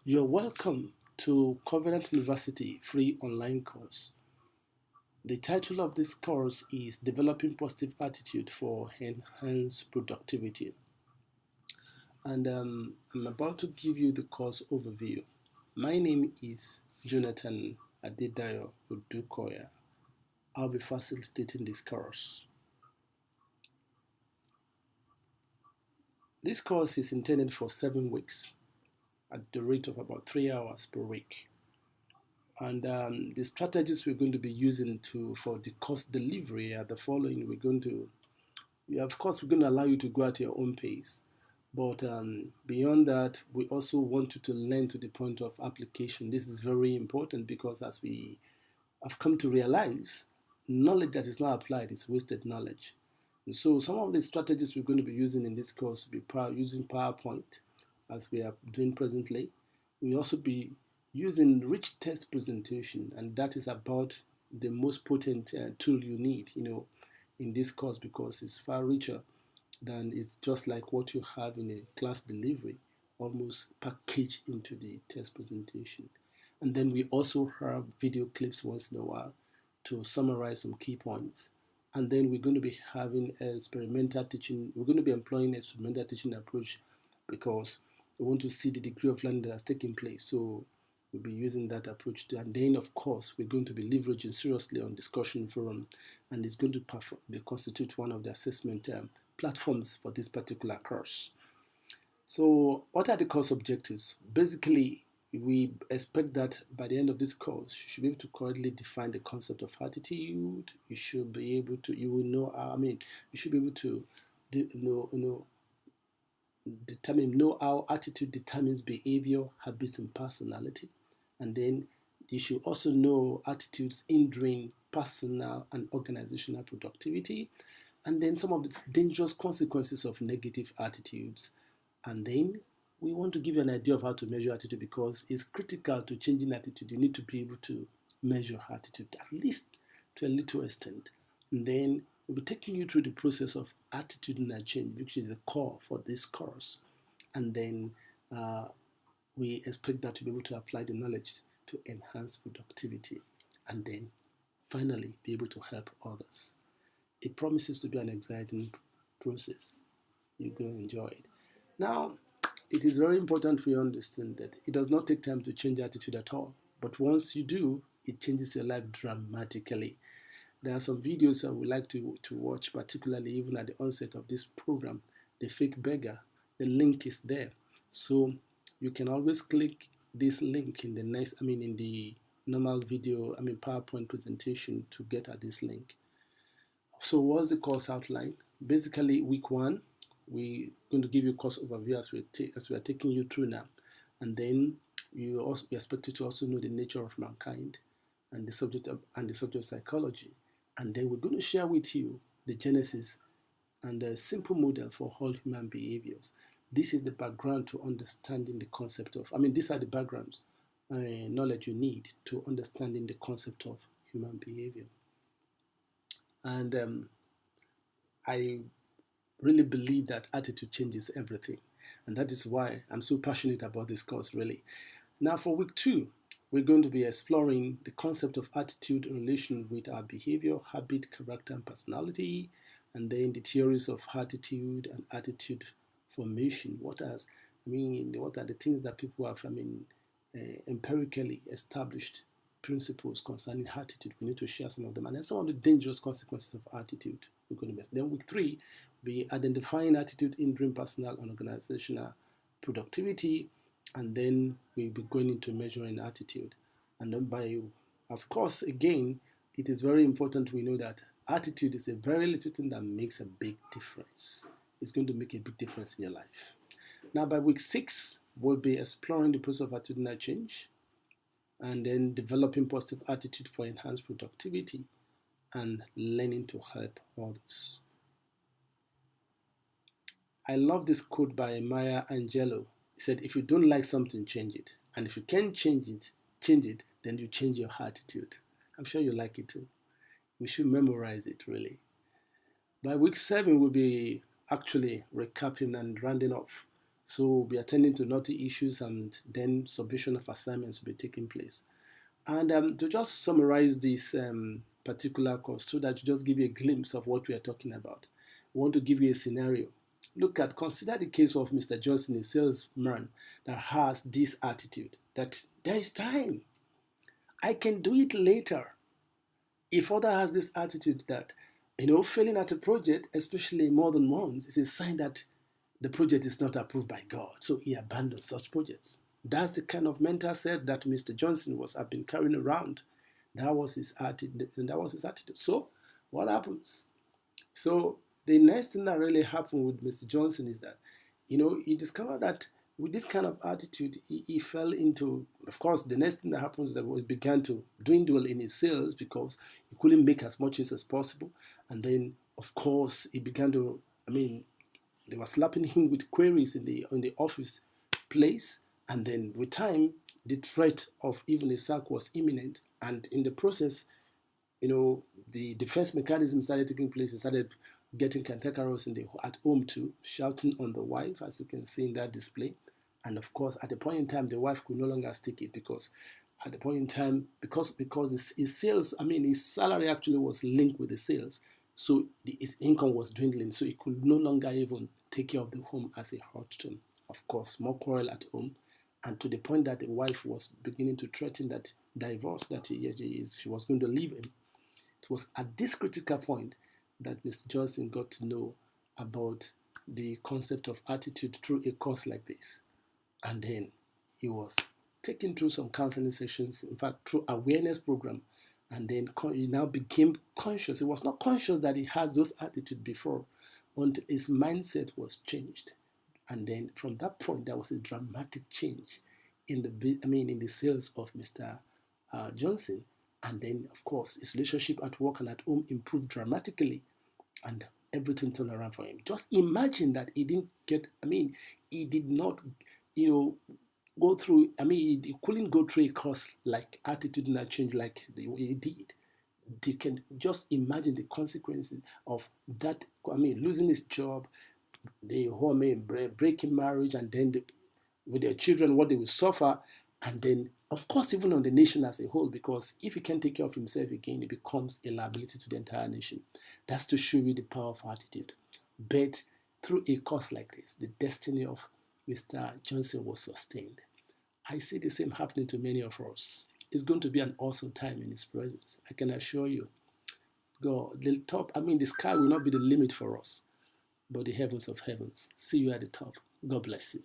You're welcome to Covenant University free online course. The title of this course is Developing Positive Attitude for Enhanced Productivity. And I'm about to give you the course overview. My name is Jonathan Atttiude Odukoya. I'll be facilitating this course. This course is intended for 7 weeks at the rate of about 3 hours per week. And the strategies we're going to be using for the course delivery are the following. Of course, we're going to allow you to go at your own pace. But beyond that, we also want you to learn to the point of application. This is very important because as we have come to realize, knowledge that is not applied is wasted knowledge. And so some of the strategies we're going to be using in this course will be using PowerPoint, as we are doing presently. We'll also be using rich text presentation, and that is about the most potent tool you need, in this course because it's far richer than it's just like what you have in a class delivery, almost packaged into the text presentation. And then we also have video clips once in a while to summarize some key points. And then we're going to be having experimental teaching. We're going to be employing experimental teaching approach because we want to see the degree of learning that has taken place. So we'll be using that approach too. And then, of course, we're going to be leveraging seriously on discussion forum, and it's going to constitute one of the assessment platforms for this particular course. So what are the course objectives? Basically, we expect that by the end of this course, you should be able to correctly define the concept of attitude. You should be able to, you will know, you should be able to know how attitude determines behavior, habits, and personality. And then you should also know attitudes hindering personal and organizational productivity. And then some of the dangerous consequences of negative attitudes. And then we want to give you an idea of how to measure attitude because it's critical to changing attitude. You need to be able to measure attitude, at least to a little extent. And then we'll be taking you through the process of attitudinal change, which is the core for this course. And then we expect that to be able to apply the knowledge to enhance productivity. And then finally, be able to help others. It promises to be an exciting process. You're going to enjoy it. Now, it is very important for you to understand that it does not take time to change attitude at all. But once you do, it changes your life dramatically. There are some videos I would like to watch, particularly even at the onset of this program, The Fake Beggar. The link is there. So you can always click this link in the normal video, PowerPoint presentation to get at this link. So what's the course outline? Basically, week 1, we're going to give you a course overview as we are taking you through now. And then you also be expected to also know the nature of mankind and the subject of psychology. And then we're going to share with you the genesis and a simple model for all human behaviors. This is the background to understanding the concept of, these are the background knowledge you need to understanding the concept of human behavior. And I really believe that attitude changes everything. And that is why I'm so passionate about this course, really. Now, for week 2, we're going to be exploring the concept of attitude in relation with our behavior, habit, character, and personality, and then the theories of attitude and attitude formation. What are the things that people have, empirically established principles concerning attitude? We need to share some of them, and then some of the dangerous consequences of attitude. We're going to be. Then week 3, be identifying attitude hindering personal and organizational productivity, and then we'll be going into measuring attitude. And then of course, again, it is very important we know that attitude is a very little thing that makes a big difference. It's going to make a big difference in your life. Now, by week 6, we'll be exploring the process of attitudinal change and then developing positive attitude for enhanced productivity and learning to help others. I love this quote by Maya Angelou. He said, if you don't like something, change it. And if you can't change it, then you change your attitude. I'm sure you like it too. We should memorize it, really. By week 7, we'll be actually recapping and rounding off. So we'll be attending to naughty issues, and then submission of assignments will be taking place. And to just summarize this particular course, so that to just give you a glimpse of what we are talking about, we want to give you a scenario. Consider the case of Mr. Johnson, a salesman that has this attitude that there is time, I can do it later. If other has this attitude that, failing at a project, especially more than once, is a sign that the project is not approved by God. So he abandons such projects. That's the kind of mental set that Mr. Johnson have been carrying around. That was his attitude. And that was his attitude. So what happens? So the next thing that really happened with Mr. Johnson is that, he discovered that with this kind of attitude, he fell into, of course, the next thing that happens is that he began to dwindle in his sales because he couldn't make as much as possible. And then, of course, he began to, they were slapping him with queries in the office place. And then with time, the threat of even a sack was imminent. And in the process, the defense mechanism started taking place. He started getting cantankerous at home too, shouting on the wife, as you can see in that display. And of course, at the point in time, the wife could no longer stick it because at the point in time, because his sales, his salary actually was linked with the sales. So his income was dwindling. So he could no longer even take care of the home as a husband. Of course, more quarrel at home. And to the point that the wife was beginning to threaten that divorce, that she was going to leave him. It was at this critical point that Mr. Johnson got to know about the concept of attitude through a course like this. And then he was taken through some counseling sessions, in fact, through awareness program. And then he now became conscious. He was not conscious that he has those attitudes before until his mindset was changed. And then from that point, there was a dramatic change in the sales of Mr. Johnson. And then, of course, his relationship at work and at home improved dramatically, and everything turned around for him. Just imagine that he didn't get, he did not, go through, he couldn't go through a course like attitudinal change like the way he did. They can just imagine the consequences of that, losing his job, the home, breaking marriage, and then with their children, what they will suffer, and then, of course, even on the nation as a whole, because if he can't take care of himself again, it becomes a liability to the entire nation. That's to show you the power of attitude. But through a course like this, the destiny of Mr. Johnson was sustained. I see the same happening to many of us. It's going to be an awesome time in his presence. I can assure you. God, the sky will not be the limit for us, but the heavens of heavens. See you at the top. God bless you.